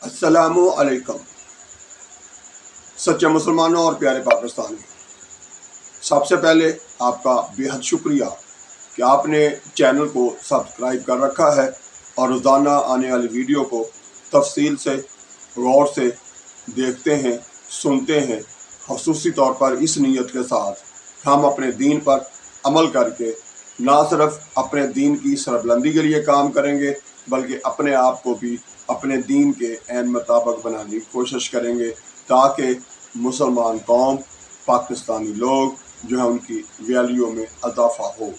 السلام علیکم سچے مسلمانوں اور پیارے پاکستانی، سب سے پہلے آپ کا بے حد شکریہ کہ آپ نے چینل کو سبسکرائب کر رکھا ہے اور روزانہ آنے والی ویڈیو کو تفصیل سے غور سے دیکھتے ہیں، سنتے ہیں، خصوصی طور پر اس نیت کے ساتھ ہم اپنے دین پر عمل کر کے نہ صرف اپنے دین کی سربلندی کے لیے کام کریں گے بلکہ اپنے آپ کو بھی اپنے دین کے عین مطابق بنانے کی کوشش کریں گے تاکہ مسلمان قوم، پاکستانی لوگ جو ہے ان کی ویلیو میں اضافہ ہو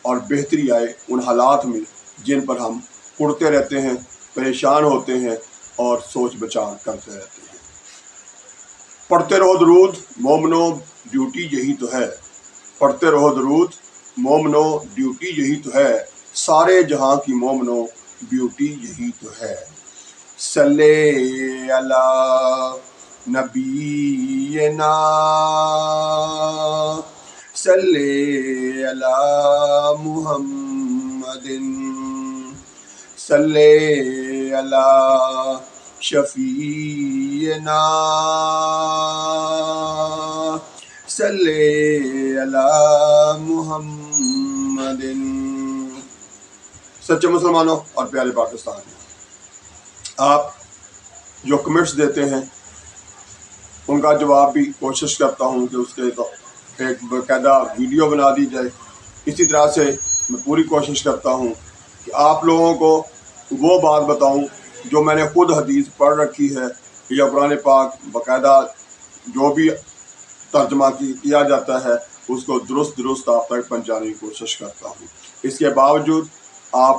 اور بہتری آئے ان حالات میں جن پر ہم اڑتے رہتے ہیں، پریشان ہوتے ہیں اور سوچ بچار کرتے رہتے ہیں۔ پڑھتے رہو درود مومنو، ڈیوٹی یہی تو ہے۔ پڑھتے رہو درود مومنو، ڈیوٹی یہی تو ہے۔ سارے جہاں کی مومنو، ڈیوٹی یہی تو ہے۔ صلی اللہ نبینا، صلی اللہ محمد، صلی اللہ شفیعنا، صلی اللہ محمد۔ سچے مسلمانوں اور پیارے پاکستانی، آپ جو کمنٹس دیتے ہیں ان کا جواب بھی کوشش کرتا ہوں کہ اس کے ایک باقاعدہ ویڈیو بنا دی جائے۔ اسی طرح سے میں پوری کوشش کرتا ہوں کہ آپ لوگوں کو وہ بات بتاؤں جو میں نے خود حدیث پڑھ رکھی ہے یا قرآن پاک باقاعدہ جو بھی ترجمہ کیا جاتا ہے اس کو درست آپ تک پہنچانے کی کوشش کرتا ہوں۔ اس کے باوجود آپ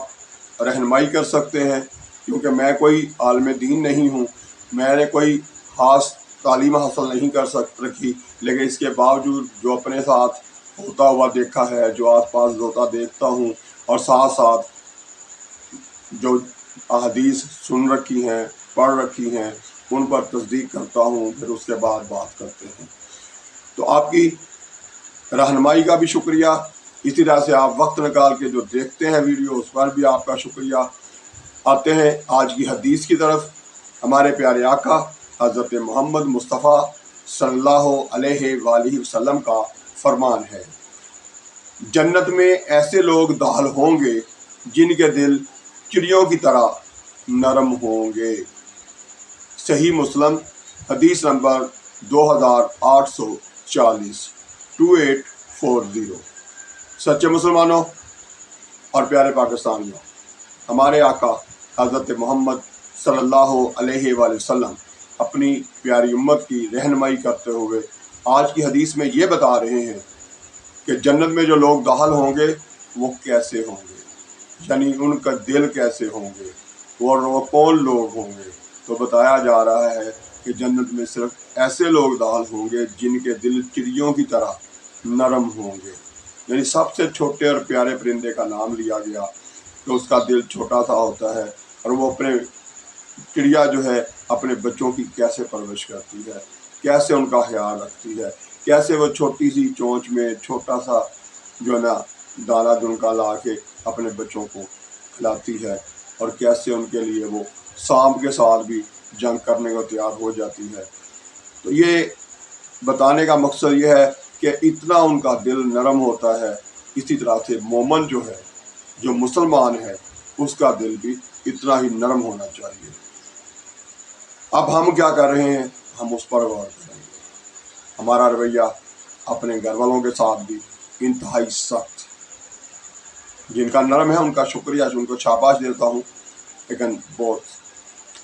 رہنمائی کر سکتے ہیں، کیونکہ میں کوئی عالم دین نہیں ہوں، میں نے کوئی خاص تعلیم حاصل نہیں کر رکھی، لیکن اس کے باوجود جو اپنے ساتھ ہوتا ہوا دیکھا ہے، جو آس پاس ہوتا دیکھتا ہوں، اور ساتھ ساتھ جو احادیث سن رکھی ہیں، پڑھ رکھی ہیں، ان پر تصدیق کرتا ہوں، پھر اس کے بعد بات کرتے ہیں۔ تو آپ کی رہنمائی کا بھی شکریہ، اسی طرح سے آپ وقت نکال کے جو دیکھتے ہیں ویڈیو، اس پر بھی آپ کا شکریہ۔ آتے ہیں آج کی حدیث کی طرف۔ ہمارے پیارے آقا حضرت محمد مصطفیٰ صلی اللہ علیہ وآلہ وسلم کا فرمان ہے، جنت میں ایسے لوگ داخل ہوں گے جن کے دل چڑیوں کی طرح نرم ہوں گے۔ صحیح مسلم حدیث نمبر 2840 2840۔ سچے مسلمانوں اور پیارے پاکستانیوں، ہمارے آقا حضرت محمد صلی اللہ علیہ وآلہ وسلم اپنی پیاری امت کی رہنمائی کرتے ہوئے آج کی حدیث میں یہ بتا رہے ہیں کہ جنت میں جو لوگ داخل ہوں گے وہ کیسے ہوں گے، یعنی ان کا دل کیسے ہوں گے، اور وہ کون لوگ ہوں گے۔ تو بتایا جا رہا ہے کہ جنت میں صرف ایسے لوگ داخل ہوں گے جن کے دل چڑیوں کی طرح نرم ہوں گے، یعنی سب سے چھوٹے اور پیارے پرندے کا نام لیا گیا کہ اس کا دل چھوٹا سا ہوتا ہے، اور وہ اپنے چڑیا جو ہے اپنے بچوں کی کیسے پرورش کرتی ہے، کیسے ان کا خیال رکھتی ہے، کیسے وہ چھوٹی سی چونچ میں چھوٹا سا جو ہے نا دانہ دن کا لا کے اپنے بچوں کو کھلاتی ہے، اور کیسے ان کے لیے وہ سانپ کے ساتھ بھی جنگ کرنے کو تیار ہو جاتی ہے۔ تو یہ بتانے کا مقصد یہ ہے کہ اتنا ان کا دل نرم ہوتا ہے۔ اسی طرح سے مومن جو ہے، جو مسلمان ہے، اس کا دل بھی اتنا ہی نرم ہونا چاہیے۔ اب ہم کیا کر رہے ہیں، ہم اس پر غور کریں گے۔ ہمارا رویہ اپنے گھر والوں کے ساتھ بھی انتہائی سخت، جن کا نرم ہے ان کا شکریہ، ان کو شاباش دیتا ہوں، لیکن بہت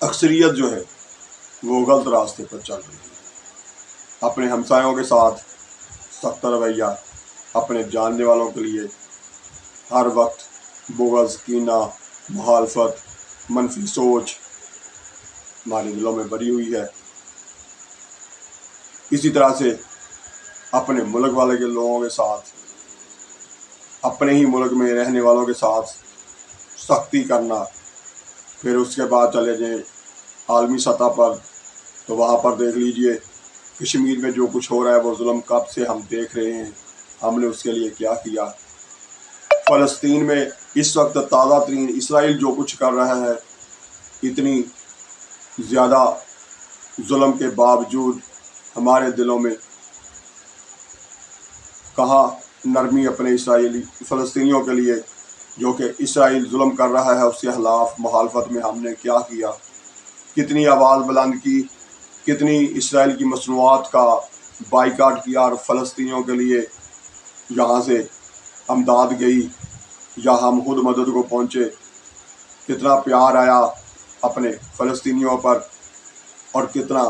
اکثریت جو ہے وہ غلط راستے پر چل رہی ہے۔ اپنے ہمسایوں کے ساتھ سخت رویہ، اپنے جاننے والوں کے لیے ہر وقت بغض، کینہ، مخالفت، منفی سوچ ہمارے دلوں میں بھری ہوئی ہے۔ اسی طرح سے اپنے ملک والے کے لوگوں کے ساتھ، اپنے ہی ملک میں رہنے والوں کے ساتھ سختی کرنا، پھر اس کے بعد چلے جائیں عالمی سطح پر، تو وہاں پر دیکھ لیجئے کشمیر میں جو کچھ ہو رہا ہے وہ ظلم کب سے ہم دیکھ رہے ہیں، ہم نے اس کے لیے کیا کیا۔ فلسطین میں اس وقت تازہ ترین اسرائیل جو کچھ کر رہا ہے، اتنی زیادہ ظلم کے باوجود ہمارے دلوں میں کہاں نرمی اپنے فلسطینیوں کے لیے، جو کہ اسرائیل ظلم کر رہا ہے، اس کے خلاف مخالفت میں ہم نے کیا کیا، کتنی آواز بلند کی، کتنی اسرائیل کی مصنوعات کا بائیکاٹ کیا، اور فلسطینیوں کے لیے یہاں سے امداد گئی یا ہم خود مدد کو پہنچے، کتنا پیار آیا اپنے فلسطینیوں پر، اور کتنا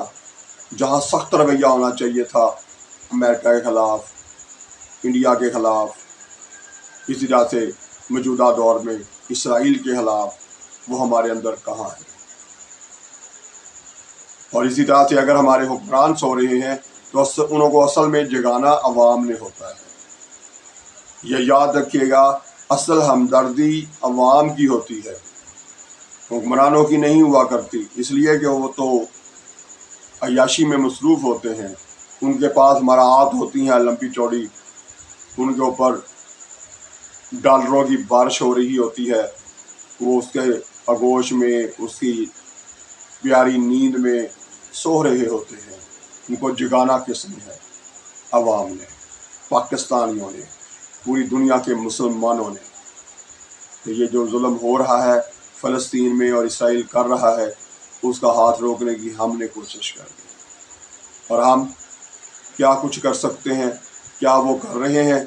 جہاں سخت رویہ ہونا چاہیے تھا امریکہ کے خلاف، انڈیا کے خلاف، اسی طرح سے موجودہ دور میں اسرائیل کے خلاف، وہ ہمارے اندر کہاں ہے؟ اور اسی طرح سے اگر ہمارے حکمران سو رہے ہیں تو انہوں کو اصل میں جگانا عوام نے ہوتا ہے۔ یہ یاد رکھیے گا، اصل ہمدردی عوام کی ہوتی ہے، حکمرانوں کی نہیں ہوا کرتی، اس لیے کہ وہ تو عیاشی میں مصروف ہوتے ہیں، ان کے پاس مراعات ہوتی ہیں لمبی چوڑی، ان کے اوپر ڈالروں کی بارش ہو رہی ہوتی ہے، وہ اس کے آغوش میں، اس کی پیاری نیند میں سو رہے ہوتے ہیں۔ ان کو جگانا کس نے ہے؟ عوام نے، پاکستانیوں نے، پوری دنیا کے مسلمانوں نے۔ کہ یہ جو ظلم ہو رہا ہے فلسطین میں اور اسرائیل کر رہا ہے، اس کا ہاتھ روکنے کی ہم نے کوشش کر دی، اور ہم کیا کچھ کر سکتے ہیں؟ کیا وہ کر رہے ہیں؟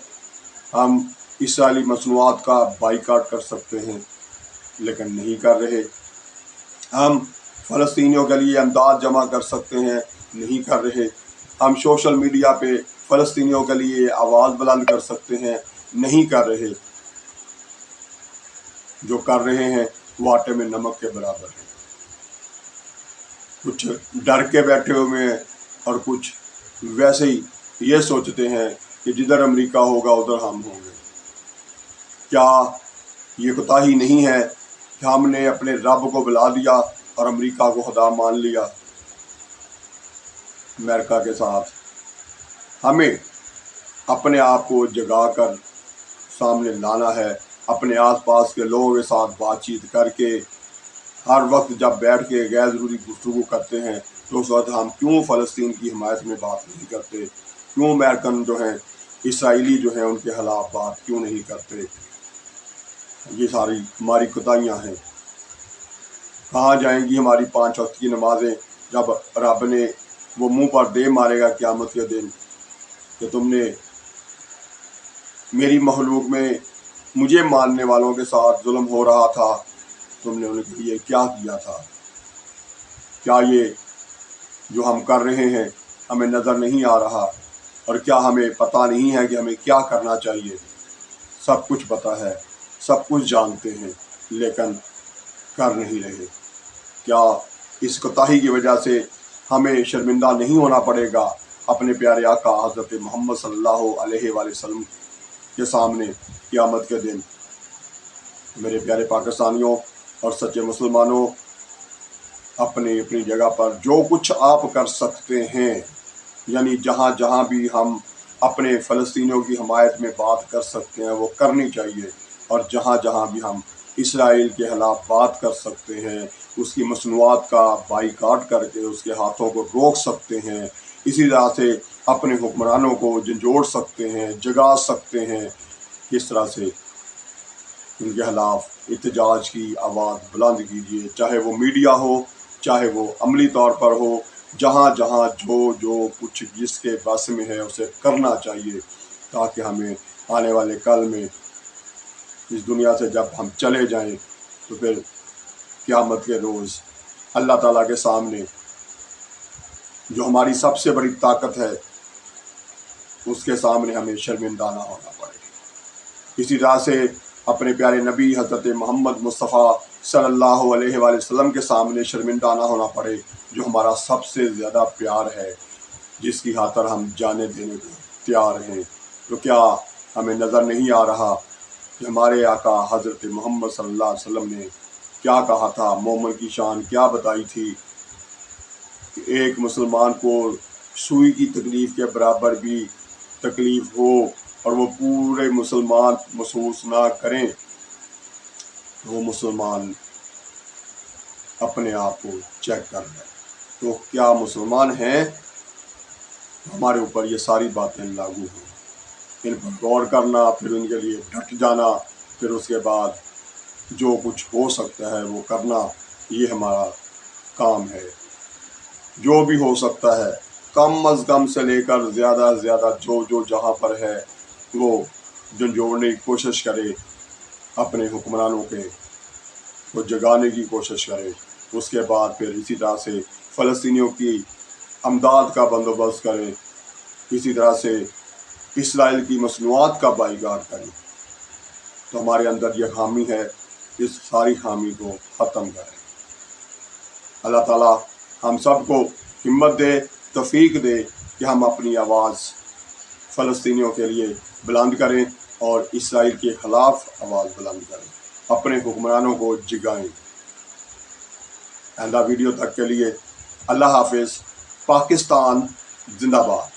ہم اسرائیلی مصنوعات کا بائیکاٹ کر سکتے ہیں، لیکن نہیں کر رہے۔ ہم فلسطینیوں کے لیے امداد جمع کر سکتے ہیں، نہیں کر رہے۔ ہم سوشل میڈیا پہ فلسطینیوں کے لیے آواز بلند کر سکتے ہیں، نہیں کر رہے۔ جو کر رہے ہیں وہ آٹے میں نمک کے برابر ہے۔ کچھ ڈر کے بیٹھے ہوئے ہیں، اور کچھ ویسے ہی یہ سوچتے ہیں کہ جدھر امریکہ ہوگا ادھر ہم ہوں گے۔ کیا یہ کوتاہی نہیں ہے کہ ہم نے اپنے رب کو بلا دیا اور امریکہ کو خدا مان لیا؟ امریکہ کے ساتھ ہمیں اپنے آپ کو جگا کر سامنے لانا ہے، اپنے آس پاس کے لوگوں کے ساتھ بات چیت کر کے۔ ہر وقت جب بیٹھ کے غیر ضروری گفتگو کرتے ہیں تو اس وقت ہم کیوں فلسطین کی حمایت میں بات نہیں کرتے؟ کیوں امریکن جو ہیں، اسرائیلی جو ہیں، ان کے خلاف بات کیوں نہیں کرتے؟ یہ ساری ہماری کوتاہیاں ہیں۔ کہاں جائیں گی ہماری 5 وقت کی نمازیں جب رب نے وہ منہ پر دے مارے گا قیامت کے دن کہ تم نے میری مخلوق میں مجھے ماننے والوں کے ساتھ ظلم ہو رہا تھا، تم نے ان کے لیے کیا کیا تھا؟ کیا یہ جو ہم کر رہے ہیں ہمیں نظر نہیں آ رہا؟ اور کیا ہمیں پتہ نہیں ہے کہ ہمیں کیا کرنا چاہیے؟ سب کچھ پتہ ہے، سب کچھ جانتے ہیں، لیکن کر نہیں رہے۔ کیا اس کوتاہی کی وجہ سے ہمیں شرمندہ نہیں ہونا پڑے گا اپنے پیارے آقا حضرت محمد صلی اللہ علیہ وآلہ وسلم کے سامنے قیامت کے دن؟ میرے پیارے پاکستانیوں اور سچے مسلمانوں، اپنی اپنی جگہ پر جو کچھ آپ کر سکتے ہیں، یعنی جہاں جہاں بھی ہم اپنے فلسطینیوں کی حمایت میں بات کر سکتے ہیں وہ کرنی چاہیے، اور جہاں جہاں بھی ہم اسرائیل کے خلاف بات کر سکتے ہیں، اس کی مصنوعات کا بائیکاٹ کر کے اس کے ہاتھوں کو روک سکتے ہیں۔ اسی طرح سے اپنے حکمرانوں کو جھنجھوڑ سکتے ہیں، جگا سکتے ہیں۔ کس طرح سے ان کے خلاف احتجاج کی آواز بلند کیجیے، چاہے وہ میڈیا ہو، چاہے وہ عملی طور پر ہو، جہاں جہاں جو کچھ جس کے بس میں ہے اسے کرنا چاہیے، تاکہ ہمیں آنے والے کل میں اس دنیا سے جب ہم چلے جائیں تو پھر قیامت کے روز اللہ تعالیٰ کے سامنے جو ہماری سب سے بڑی طاقت ہے اس کے سامنے ہمیں شرمندہ نہ ہونا پڑے۔ اسی طرح سے اپنے پیارے نبی حضرت محمد مصطفیٰ صلی اللہ علیہ وآلہ وسلم کے سامنے شرمندہ نہ ہونا پڑے، جو ہمارا سب سے زیادہ پیار ہے، جس کی خاطر ہم جانے دینے کو تیار ہیں۔ تو کیا ہمیں نظر نہیں آ رہا کہ ہمارے آقا حضرت محمد صلی اللہ علیہ وسلم نے کیا کہا تھا؟ مومن کی شان کیا بتائی تھی کہ ایک مسلمان کو سوئی کی تکلیف کے برابر بھی تکلیف ہو اور وہ پورے مسلمان محسوس نہ کریں، وہ مسلمان اپنے آپ کو چیک کر لیں۔ تو کیا مسلمان ہیں؟ ہمارے اوپر یہ ساری باتیں لاگو ہیں، ان پر غور کرنا، پھر ان کے لیے ڈٹ جانا، پھر اس کے بعد جو کچھ ہو سکتا ہے وہ کرنا، یہ ہمارا کام ہے۔ جو بھی ہو سکتا ہے کم از کم سے لے کر زیادہ سے زیادہ جو جہاں پر ہے وہ جھنجھوڑنے کی کوشش کرے، اپنے حکمرانوں کے کو جگانے کی کوشش کرے۔ اس کے بعد پھر اسی طرح سے فلسطینیوں کی امداد کا بندوبست کرے، اسی طرح سے اسرائیل کی مصنوعات کا بائیکاٹ کرے۔ تو ہمارے اندر یہ خامی ہے، اس ساری خامی کو ختم کریں۔ اللہ تعالیٰ ہم سب کو ہمت دے، توفیق دے کہ ہم اپنی آواز فلسطینیوں کے لیے بلند کریں اور اسرائیل کے خلاف آواز بلند کریں، اپنے حکمرانوں کو جگائیں۔ آئندہ ویڈیو تک کے لیے اللہ حافظ۔ پاکستان زندہ باد۔